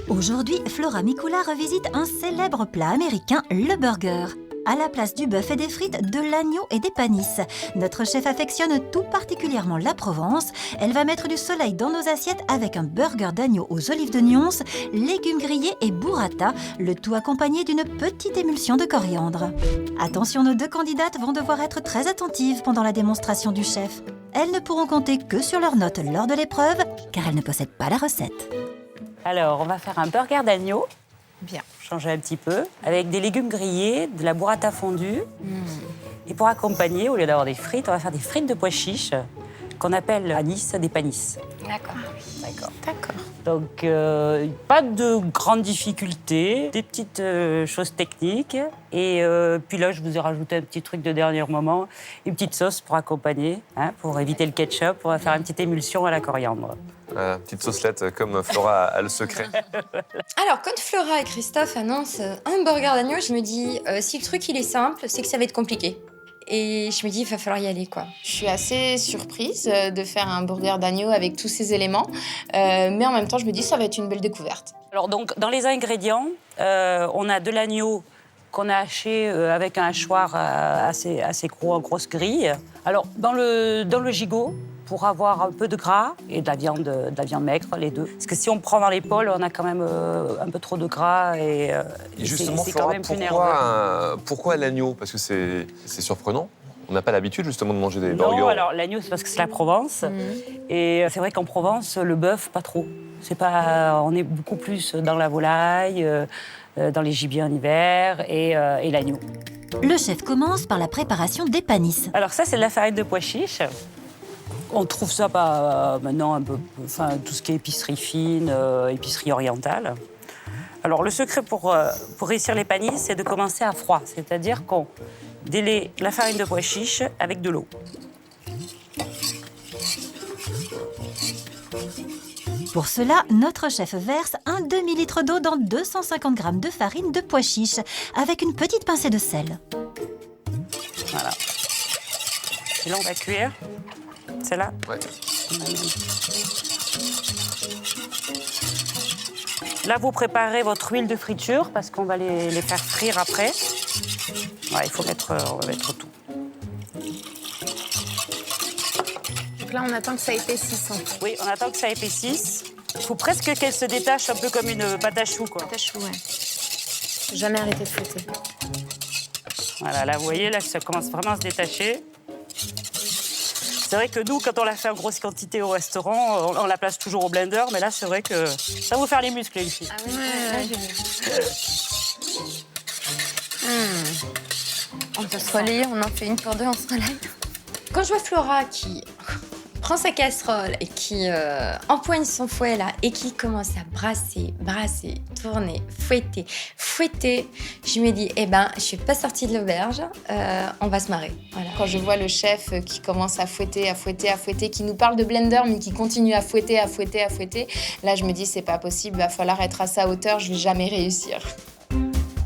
Aujourd'hui, Flora Mikula revisite un célèbre plat américain, le burger. À la place du bœuf et des frites, de l'agneau et des panisses. Notre chef affectionne tout particulièrement la Provence. Elle va mettre du soleil dans nos assiettes avec un burger d'agneau aux olives de Nyons, légumes grillés et burrata, le tout accompagné d'une petite émulsion de coriandre. Attention, nos deux candidates vont devoir être très attentives pendant la démonstration du chef. Elles ne pourront compter que sur leurs notes lors de l'épreuve, car elles ne possèdent pas la recette. Alors, on va faire un burger d'agneau. Bien. Changer un petit peu, avec des légumes grillés, de la burrata fondue. Et pour accompagner, au lieu d'avoir des frites, on va faire des frites de pois chiches, qu'on appelle à Nice des panisses. D'accord. D'accord. Donc, pas de grandes difficultés, des petites choses techniques. Et puis là, je vous ai rajouté un petit truc de dernier moment, une petite sauce pour accompagner, pour éviter le ketchup. On va faire une petite émulsion à la coriandre. Petite saucelette comme Flora a le secret. Alors, quand Flora et Christophe annoncent un burger d'agneau, je me dis, si le truc il est simple, c'est que ça va être compliqué. Et je me dis, il va falloir y aller, quoi. Je suis assez surprise de faire un burger d'agneau avec tous ces éléments. Mais en même temps, je me dis, ça va être une belle découverte. Alors, donc, dans les ingrédients, on a de l'agneau qu'on a haché avec un hachoir assez gros, en grosse grille. Alors, dans le gigot, pour avoir un peu de gras et de la viande maigre, les deux. Parce que si on prend dans l'épaule, on a quand même un peu trop de gras et justement, c'est Flora, quand même plus nerveux. pourquoi l'agneau? Parce que c'est surprenant. On n'a pas l'habitude justement de manger des burgers. Non, alors l'agneau, c'est parce que c'est la Provence. Et c'est vrai qu'en Provence, le bœuf, pas trop. On est beaucoup plus dans la volaille, dans les gibiers en hiver et l'agneau. Le chef commence par la préparation des panisses. Alors ça, c'est de la farine de pois chiche. On trouve ça maintenant un peu, tout ce qui est épicerie fine, épicerie orientale. Alors le secret pour réussir les panisses, c'est de commencer à froid, c'est-à-dire qu'on délaie la farine de pois chiche avec de l'eau. Pour cela, notre chef verse un demi-litre d'eau dans 250 g de farine de pois chiche, avec une petite pincée de sel. Voilà. Et là, on va cuire. C'est là? Ouais. Là, vous préparez votre huile de friture parce qu'on va les faire frire après. Ouais, on va mettre tout. Donc là, on attend que ça épaississe. Oui, on attend que ça épaississe. Il faut presque qu'elle se détache un peu comme une pâte à choux, quoi. Pâte à choux, ouais. J'ai jamais arrêté de fouetter. Voilà, là, vous voyez, là, ça commence vraiment à se détacher. C'est vrai que nous, quand on la fait en grosse quantité au restaurant, on la place toujours au blender, mais là, c'est vrai que ça va vous faire les muscles, les filles. Ah oui, ouais. On peut se relayer, on en fait une pour deux, on se relaye. Quand je vois Flora qui prend sa casserole et qui empoigne son fouet là et qui commence à brasser, tourner, fouetter, je me dis, je suis pas sortie de l'auberge, on va se marrer. Voilà. Quand je vois le chef qui commence à fouetter, qui nous parle de blender mais qui continue à fouetter, là je me dis, c'est pas possible, va falloir être à sa hauteur, je vais jamais réussir.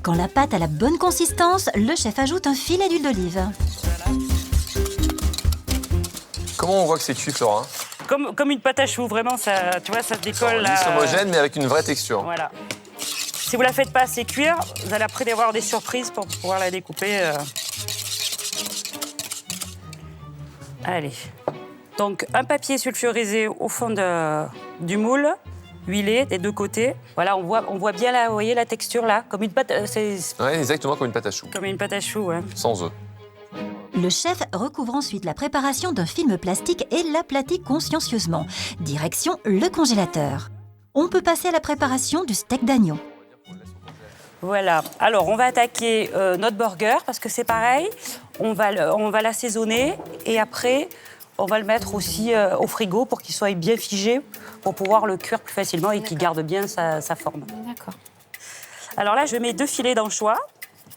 Quand la pâte a la bonne consistance, le chef ajoute un filet d'huile d'olive. Comment on voit que c'est cuit, Flora? Comme une pâte à choux, vraiment, ça, tu vois, ça se décolle. C'est homogène, mais avec une vraie texture. Voilà. Si vous la faites pas assez cuire, vous allez après avoir des surprises pour pouvoir la découper. Allez. Donc, un papier sulfurisé au fond du moule, huilé des deux côtés. Voilà, on voit bien là, vous voyez la texture là, comme une pâte. Ouais, exactement comme une pâte à choux. Comme une pâte à choux, ouais. Sans œufs. Le chef recouvre ensuite la préparation d'un film plastique et l'aplatit consciencieusement. Direction le congélateur. On peut passer à la préparation du steak d'agneau. Voilà. Alors, on va attaquer notre burger parce que c'est pareil. On va l'assaisonner et après, on va le mettre aussi au frigo pour qu'il soit bien figé pour pouvoir le cuire plus facilement et qu'il garde bien sa forme. D'accord. Alors là, je mets 2 filets d'anchois.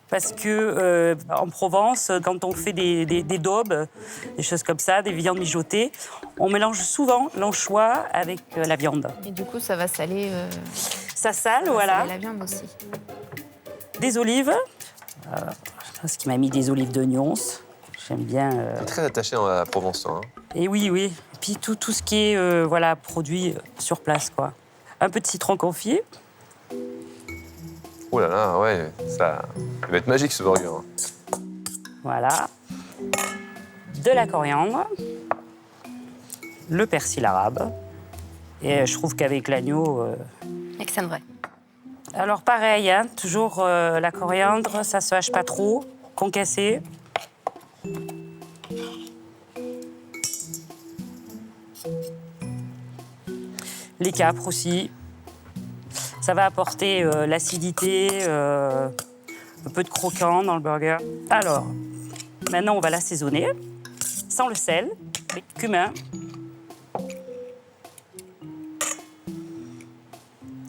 Parce que en Provence, quand on fait des daubes, des choses comme ça, des viandes mijotées, on mélange souvent l'anchois avec la viande. Et du coup, ça va saler. Ça sale, ça voilà. Va saler la viande aussi. Des olives. Je pense qu'il m'a mis des olives de Nyons. J'aime bien. T'es très attaché à la Provence, toi. Et oui. Et puis tout ce qui est produit sur place, quoi. Un peu de citron confit. Oh là là, ouais, ça va être magique ce burger. Voilà. De la coriandre. Le persil arabe. Et je trouve qu'avec l'agneau... Alexandre. Alors pareil, hein, toujours la coriandre, ça se hache pas trop, concassé. Les capres aussi. Ça va apporter l'acidité, un peu de croquant dans le burger. Alors, maintenant on va l'assaisonner, sans le sel, avec cumin.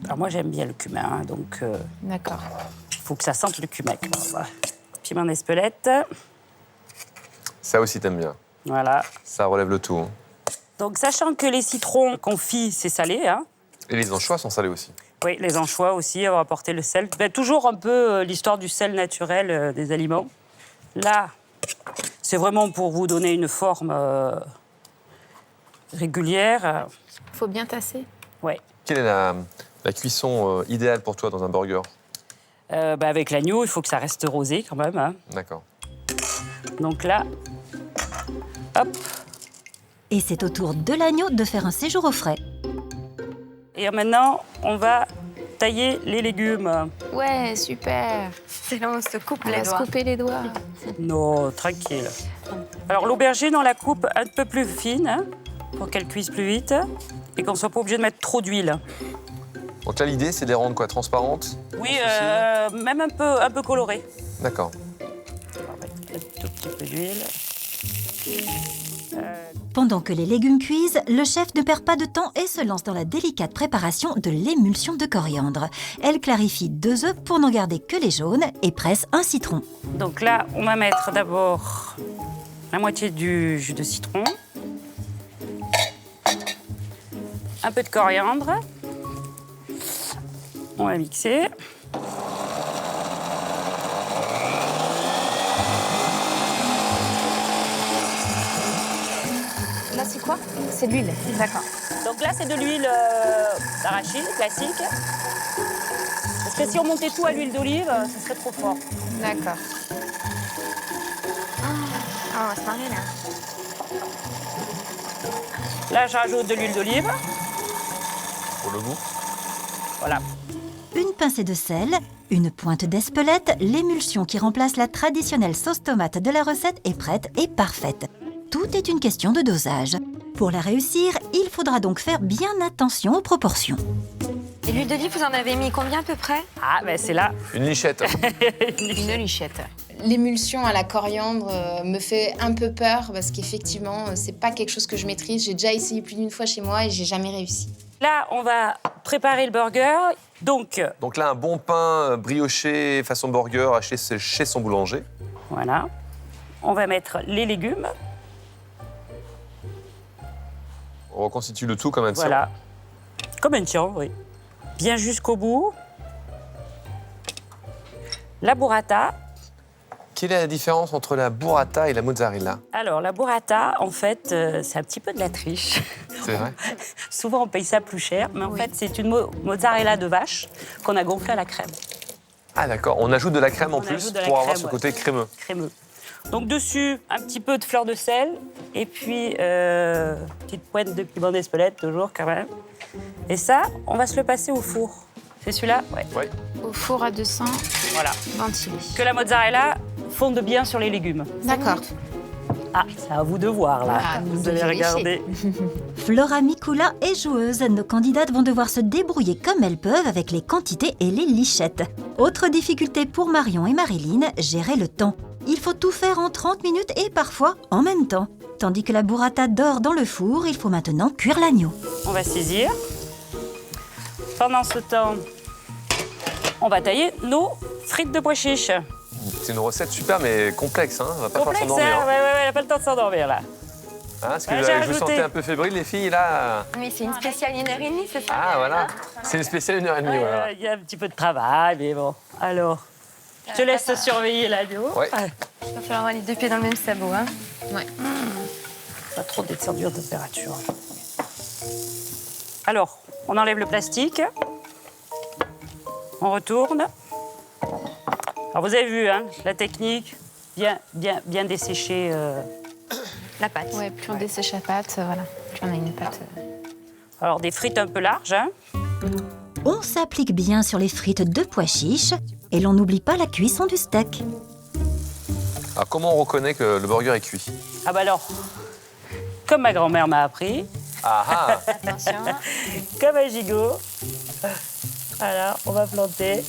Alors moi j'aime bien le cumin, hein, donc D'accord. il faut que ça sente le cumin. Voilà. Piment d'Espelette, Ça aussi, t'aimes bien. voilà. Ça relève le tout. Hein. Donc sachant que les citrons confits, c'est salé, hein. Et les anchois sont salés aussi. Oui, les anchois aussi vont apporter le sel. Ben, toujours un peu l'histoire du sel naturel des aliments. Là, c'est vraiment pour vous donner une forme régulière. Faut bien tasser. Ouais. Quelle est la cuisson idéale pour toi dans un burger? Ben, avec l'agneau, il faut que ça reste rosé quand même, hein. D'accord. Donc là, hop. Et c'est au tour de l'agneau de faire un séjour au frais. Et maintenant, on va tailler les légumes. Ouais, super. C'est là où on se coupe les doigts. Couper les doigts. Non, tranquille. Alors l'aubergine, on la coupe un peu plus fine, hein, pour qu'elle cuise plus vite et qu'on soit pas obligé de mettre trop d'huile. Donc là, l'idée, c'est de les rendre quoi, transparentes? Oui, même un peu colorées. D'accord. On va mettre un tout petit peu d'huile. Pendant que les légumes cuisent, le chef ne perd pas de temps et se lance dans la délicate préparation de l'émulsion de coriandre. Elle clarifie 2 œufs pour n'en garder que les jaunes et presse un citron. Donc là, on va mettre d'abord la moitié du jus de citron, un peu de coriandre. On va mixer. Là, c'est quoi? C'est de l'huile. D'accord. Donc là, c'est de l'huile d'arachide classique. Parce que si on montait tout à l'huile d'olive, ce serait trop fort. D'accord. Ah, on va se marier là. Là, je rajoute de l'huile d'olive. Pour le goût. Voilà. Une pincée de sel, une pointe d'espelette, l'émulsion qui remplace la traditionnelle sauce tomate de la recette est prête et parfaite. Tout est une question de dosage. Pour la réussir, il faudra donc faire bien attention aux proportions. Et l'huile d'olive, vous en avez mis combien à peu près? Ah, ben c'est là. Une lichette. Une lichette. L'émulsion à la coriandre me fait un peu peur parce qu'effectivement, c'est pas quelque chose que je maîtrise. J'ai déjà essayé plus d'une fois chez moi et j'ai jamais réussi. Là, on va préparer le burger. Donc, Donc là, un bon pain brioché façon burger acheté chez son boulanger. voilà. On va mettre les légumes. On reconstitue le tout comme un tien. Voilà. Comme un tien, oui. Bien jusqu'au bout. La burrata. Quelle est la différence entre la burrata et la mozzarella? Alors, la burrata, en fait, c'est un petit peu de la triche. C'est vrai? Souvent, on paye ça plus cher, mais en fait, c'est une mozzarella de vache qu'on a gonflée à la crème. Ah d'accord, on ajoute de la crème en On plus ajoute de la pour avoir crème, ce ouais. côté crémeux. Crémeux. Donc, dessus, un petit peu de fleur de sel et puis petite pointe de piment d'Espelette, toujours, quand même. Et ça, on va se le passer au four. C'est celui-là? Ouais. Ouais. Au four à 200, Voilà. ventilé. Que la mozzarella fonde bien sur les légumes. D'accord. Ah, c'est à vous de voir, là. Ah, vous vous allez devez regarder. Flora Mikula est joueuse. Nos candidates vont devoir se débrouiller comme elles peuvent avec les quantités et les lichettes. Autre difficulté pour Marion et Marilyn, gérer le temps. Il faut tout faire en 30 minutes et parfois en même temps. Tandis que la burrata dort dans le four, il faut maintenant cuire l'agneau. On va saisir. Pendant ce temps, on va tailler nos frites de pois chiches. C'est une recette super mais complexe, hein. On va pas Complexe, falloir s'endormir. hein? Ouais, elle n'a pas le temps de s'endormir, là. Hein, parce que Ouais, j'ai je vous rajouté. sentais un peu fébrile, les filles, là. Oui, c'est une spéciale 1h30, c'est ça? Ah, voilà. C'est une spéciale 1h30, voilà. Il y a un petit peu de travail, mais bon. Alors, je te laisse surveiller l'agneau. Ouais. Il va falloir avoir les 2 pieds dans le même sabot, hein? Ouais. Pas trop descendu en température. Alors, on enlève le plastique. On retourne. Alors vous avez vu, hein, la technique, bien dessécher. La pâte. Ouais, plus on dessèche la pâte, voilà. Plus on a une pâte. Alors des frites un peu larges, hein. On s'applique bien sur les frites de pois chiches et l'on n'oublie pas la cuisson du steak. Alors, comment on reconnaît que le burger est cuit? Ah bah alors, comme ma grand-mère m'a appris, Ah ah. Attention. comme un gigot. Voilà, on va planter.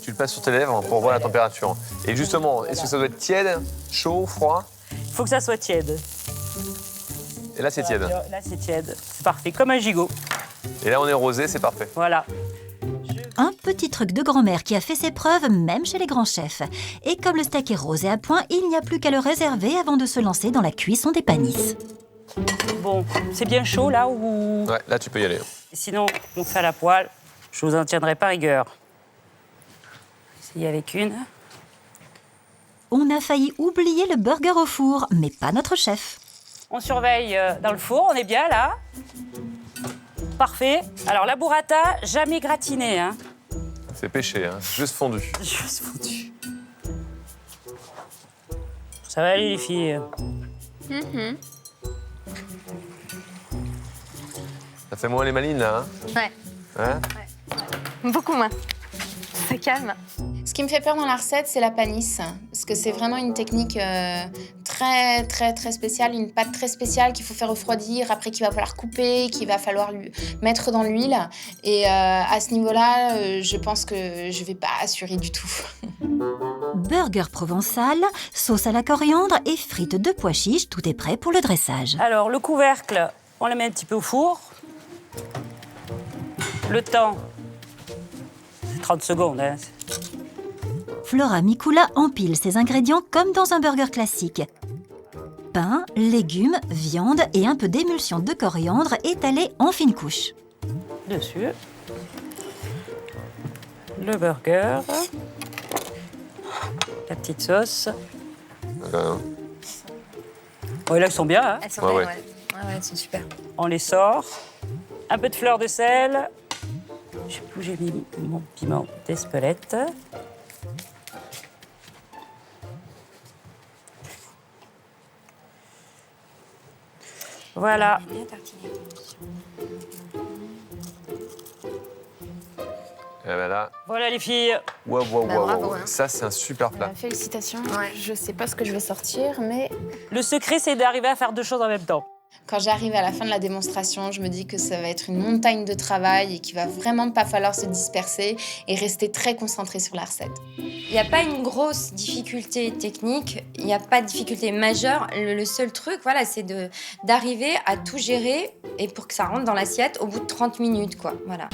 Tu le passes sur tes lèvres pour voir la température. Et justement, est-ce que ça doit être tiède, chaud, froid? Il faut que ça soit tiède. Et là, c'est tiède. Là, c'est tiède. C'est parfait, comme un gigot. Et là, on est rosé, c'est parfait. Voilà. Un petit truc de grand-mère qui a fait ses preuves même chez les grands chefs. Et comme le steak est rosé à point, il n'y a plus qu'à le réserver avant de se lancer dans la cuisson des panisses. Bon, c'est bien chaud là ou... Ouais, là, tu peux y aller. Sinon, on fait à la poêle. Je vous en tiendrai pas rigueur. Essayez avec une. On a failli oublier le burger au four, mais pas notre chef. On surveille dans le four, on est bien là. Parfait. Alors la burrata, jamais gratinée, hein. C'est péché, hein. Juste fondu. Juste fondu. Ça va aller les filles. Ça fait moins les malines, là, hein? Ouais. Hein? Beaucoup moins. Ça calme. Ce qui me fait peur dans la recette, c'est la panisse. Parce que c'est vraiment une technique très spéciale, une pâte très spéciale qu'il faut faire refroidir, après qu'il va falloir couper, qu'il va falloir lui mettre dans l'huile. Et à ce niveau-là, je pense que je vais pas assurer du tout. Burger provençal, sauce à la coriandre et frites de pois chiches, tout est prêt pour le dressage. Alors le couvercle, on le met un petit peu au four. Le temps, c'est 30 secondes, hein. Flora Mikula empile ses ingrédients comme dans un burger classique. Pain, légumes, viande et un peu d'émulsion de coriandre étalée en fines couches. Dessus. Le burger. La petite sauce. Oh, là, ils sont bien, hein. Elles sont Ouais, belles, ouais. Ouais, elles sont super. On les sort. Un peu de fleur de sel. Je sais plus où j'ai mis mon piment d'Espelette. Voilà. Bien tartiné. Et ben là, Voilà les filles. waouh. bravo, hein. Ça, c'est un super plat. Félicitations. Ouais. Je sais pas ce que je vais sortir, mais Le secret, c'est d'arriver à faire deux choses en même temps. Quand j'arrive à la fin de la démonstration, je me dis que ça va être une montagne de travail et qu'il va vraiment pas falloir se disperser et rester très concentré sur la recette. Il n'y a pas une grosse difficulté technique, il n'y a pas de difficulté majeure. Le seul truc, voilà, c'est d'arriver à tout gérer et pour que ça rentre dans l'assiette au bout de 30 minutes, quoi. Voilà.